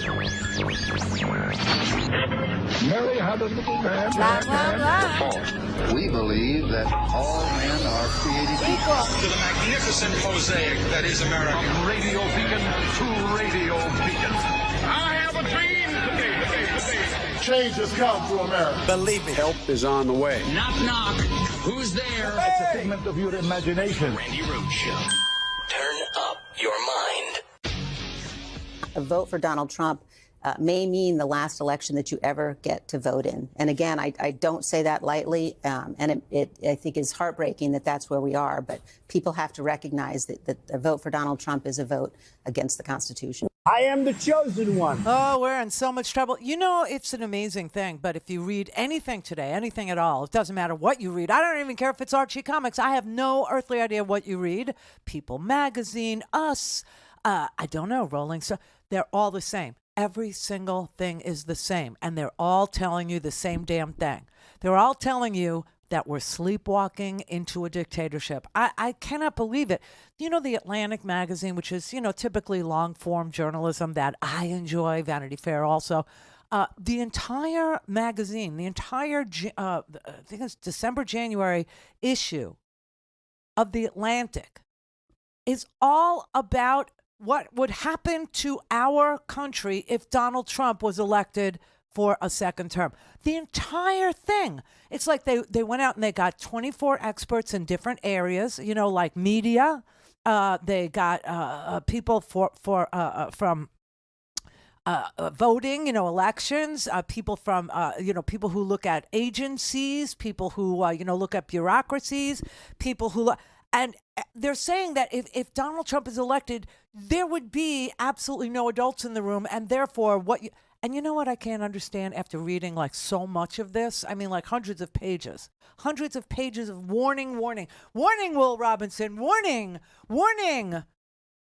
Mary had a little man. We believe that all men are created equal. To the magnificent mosaic that is America. From radio beacon to radio beacon. I have a dream today. Change has come to America. Believe me. Help is on the way. Knock, knock. Who's there? It's a figment of your imagination. Randi Rhodes Show. Turn up your mind. A vote for Donald Trump may mean the last election that you ever get to vote in. And again, I don't say that lightly, and it I think is heartbreaking that that's where we are. But people have to recognize that a vote for Donald Trump is a vote against the Constitution. I am the chosen one. Oh, we're in so much trouble. You know, it's an amazing thing, but if you read anything today, anything at all, it doesn't matter what you read. I don't even care if it's Archie Comics. I have no earthly idea what you read. People Magazine, Us, I don't know, Rolling Stone. They're all the same. Every single thing is the same, and they're all telling you the same damn thing. They're all telling you that we're sleepwalking into a dictatorship. I cannot believe it. You know, the Atlantic magazine, which is, you know, typically long-form journalism that I enjoy, Vanity Fair also, the entire magazine, the entire, I think it's December, January issue of the Atlantic is all about what would happen to our country if Donald Trump was elected for a second term. The entire thing. It's like they went out and they got 24 experts in different areas, you know, like media. They got people from voting, you know, elections, people from, you know, people who look at agencies, people who, you know, look at bureaucracies, people who and they're saying that if Donald Trump is elected, there would be absolutely no adults in the room. And therefore, and you know what I can't understand after reading like so much of this? I mean, like hundreds of pages of warning, Will Robinson, warning,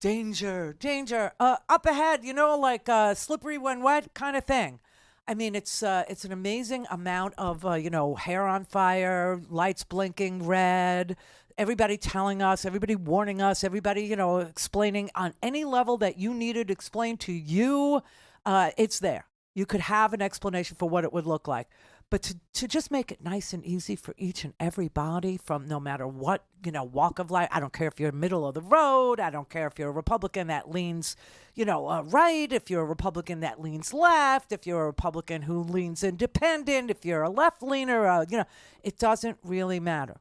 danger, up ahead, you know, like slippery when wet kind of thing. I mean, it's an amazing amount of, you know, hair on fire, lights blinking red, everybody telling us, everybody warning us, everybody, you know, explaining on any level that you needed explained to you. It's there. You could have an explanation for what it would look like. But to just make it nice and easy for each and everybody from no matter what, you know, walk of life. I don't care if you're middle of the road. I don't care if you're a Republican that leans, you know, right. If you're a Republican that leans left. If you're a Republican who leans independent. If you're a left leaner, you know, it doesn't really matter.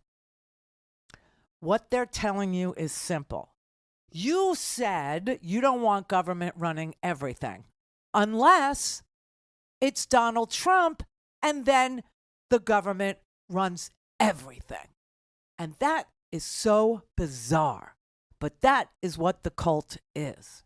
What they're telling you is simple. You said you don't want government running everything unless it's Donald Trump. And then the government runs everything. And that is so bizarre. But that is what the cult is.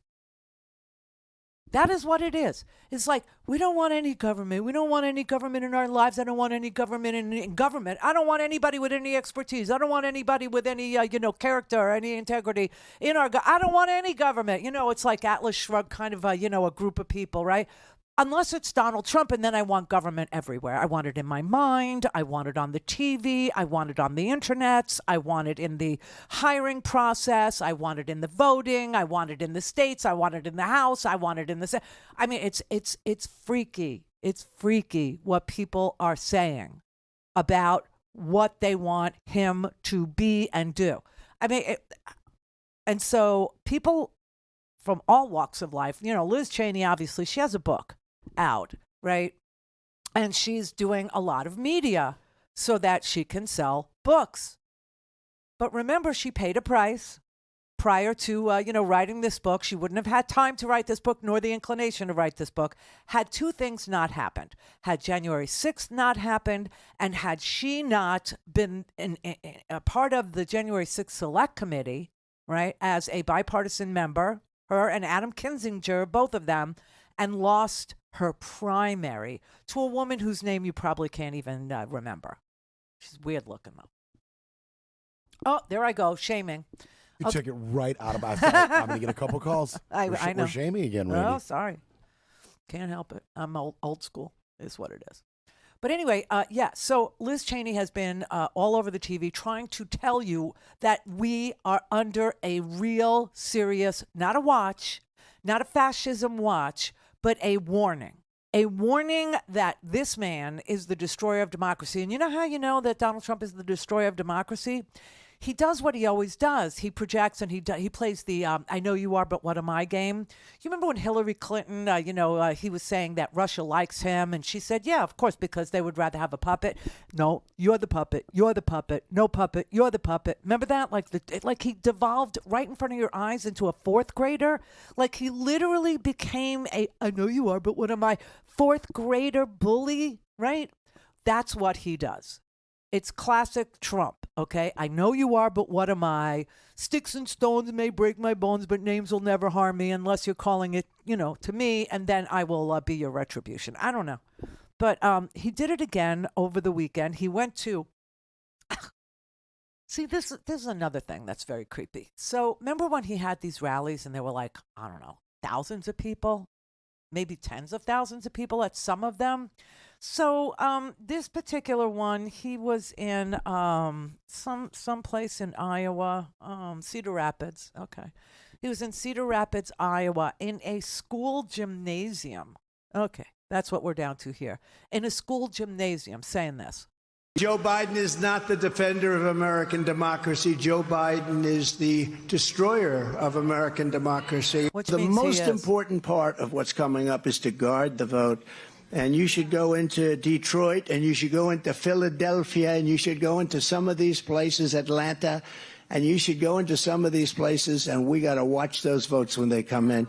That is what it is. It's like, we don't want any government. We don't want any government in our lives. I don't want any government in government. I don't want anybody with any expertise. I don't want anybody with any, you know, character or any integrity in our I don't want any government. You know, it's like Atlas Shrugged, kind of, you know, a group of people, right? Unless it's Donald Trump, and then I want government everywhere. I want it in my mind. I want it on the TV. I want it on the internet. I want it in the hiring process. I want it in the voting. I want it in the states. I want it in the House. I want it in the... I mean, it's freaky. It's freaky what people are saying about what they want him to be and do. I mean, and so people from all walks of life, you know, Liz Cheney, obviously, she has a book out, right? And she's doing a lot of media so that she can sell books. But remember, she paid a price prior to, you know, writing this book. She wouldn't have had time to write this book, nor the inclination to write this book, had two things not happened. Had January 6th not happened, and had she not been a part of the January 6th Select Committee, right, as a bipartisan member, her and Adam Kinzinger, both of them, and lost her primary to a woman whose name you probably can't even remember. She's weird looking, though. Oh, there I go, shaming. You took it right out of my face. I'm going to get a couple calls. I know. We're shaming again, Randy. Oh, sorry. Can't help it. I'm old school is what it is. But anyway, yeah, so Liz Cheney has been all over the TV trying to tell you that we are under a real serious, not a watch, not a fascism watch, but a warning. A warning that this man is the destroyer of democracy. And you know how you know that Donald Trump is the destroyer of democracy? He does what he always does. He projects and he plays the I know you are, but what am I game. You remember when Hillary Clinton, he was saying that Russia likes him, and she said, yeah, of course, because they would rather have a puppet. No, you're the puppet. You're the puppet. No puppet. You're the puppet. Remember that? Like he devolved right in front of your eyes into a fourth grader. Like he literally became I know you are, but what am I? Fourth grader bully, right? That's what he does. It's classic Trump, okay? I know you are, but what am I? Sticks and stones may break my bones, but names will never harm me unless you're calling it, to me, and then I will be your retribution. I don't know. But he did it again over the weekend. He went to... See, this is another thing that's very creepy. So remember when he had these rallies and there were like, I don't know, thousands of people? Maybe tens of thousands of people at some of them? So this particular one, he was in some place in Iowa, Cedar Rapids. Okay. He was in Cedar Rapids, Iowa, in a school gymnasium. Okay, that's what we're down to here. In a school gymnasium, saying this. Joe Biden is not the defender of American democracy. Joe Biden is the destroyer of American democracy. Which the means most he is. important part of what's coming up is to guard the vote. And you should go into Detroit, and you should go into Philadelphia, and you should go into some of these places, Atlanta, and you should go into some of these places, and we got to watch those votes when they come in.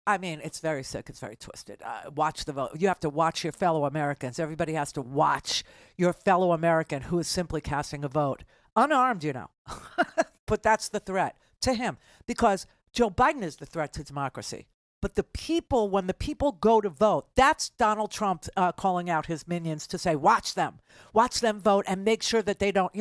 I mean, it's very sick. It's very twisted. Watch the vote. You have to watch your fellow Americans. Everybody has to watch your fellow American who is simply casting a vote. Unarmed, But that's the threat to him, because Joe Biden is the threat to democracy. But the people, when the people go to vote, that's Donald Trump calling out his minions to say, watch them vote and make sure that they don't,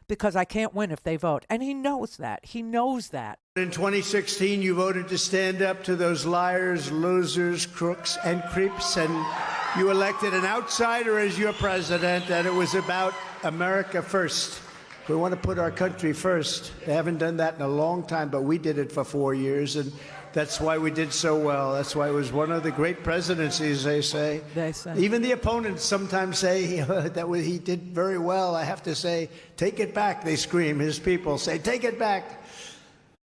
because I can't win if they vote. And he knows that. He knows that. In 2016, you voted to stand up to those liars, losers, crooks, and creeps, and you elected an outsider as your president, and it was about America first. We want to put our country first. They haven't done that in a long time, but we did it for 4 years, and that's why we did so well. That's why it was one of the great presidencies, they say. Even the opponents sometimes say he did very well. I have to say, take it back, they scream. His people say, take it back.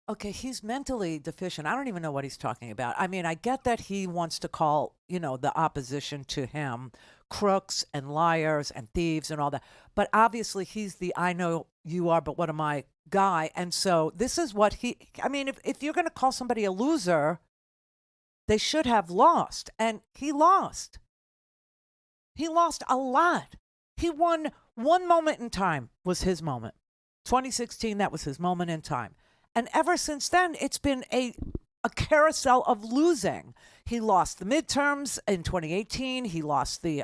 Okay, he's mentally deficient. I don't even know what he's talking about. I mean, I get that he wants to call, the opposition to him crooks and liars and thieves and all that. But obviously he's the I know you are, but what am I guy. And so this is what if you're going to call somebody a loser, they should have lost. And he lost. He lost a lot. He won one moment in time was his moment. 2016, that was his moment in time. And ever since then, it's been a carousel of losing. He lost the midterms in 2018. He lost the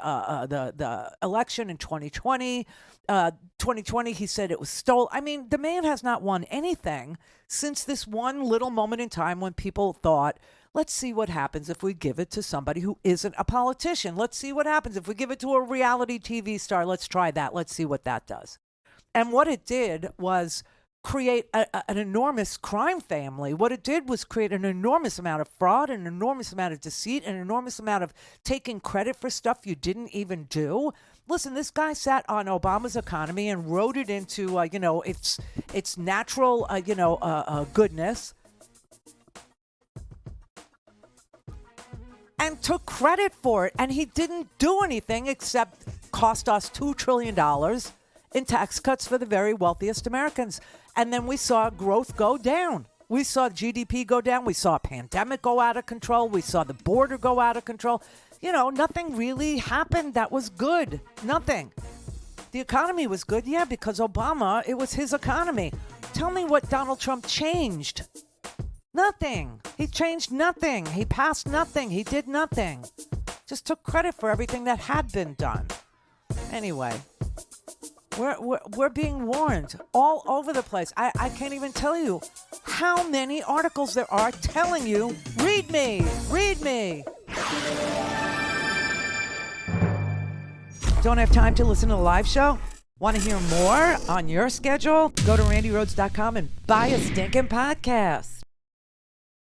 election in 2020. 2020, he said it was stolen. I mean, the man has not won anything since this one little moment in time when people thought, let's see what happens if we give it to somebody who isn't a politician. Let's see what happens if we give it to a reality TV star. Let's try that. Let's see what that does. And what it did was create an enormous crime family. What it did was create an enormous amount of fraud, an enormous amount of deceit, an enormous amount of taking credit for stuff you didn't even do. Listen, this guy sat on Obama's economy and wrote it into, its natural, goodness, and took credit for it. And he didn't do anything except cost us $2 trillion in tax cuts for the very wealthiest Americans. And then we saw growth go down. We saw GDP go down. We saw a pandemic go out of control. We saw the border go out of control. Nothing really happened that was good. Nothing. The economy was good, yeah, because Obama, it was his economy. Tell me what Donald Trump changed. Nothing. He changed nothing. He passed nothing. He did nothing. Just took credit for everything that had been done. Anyway. We're being warned all over the place. I can't even tell you how many articles there are telling you, read me. Don't have time to listen to the live show? Want to hear more on your schedule? Go to RandiRhodes.com and buy a stinking podcast.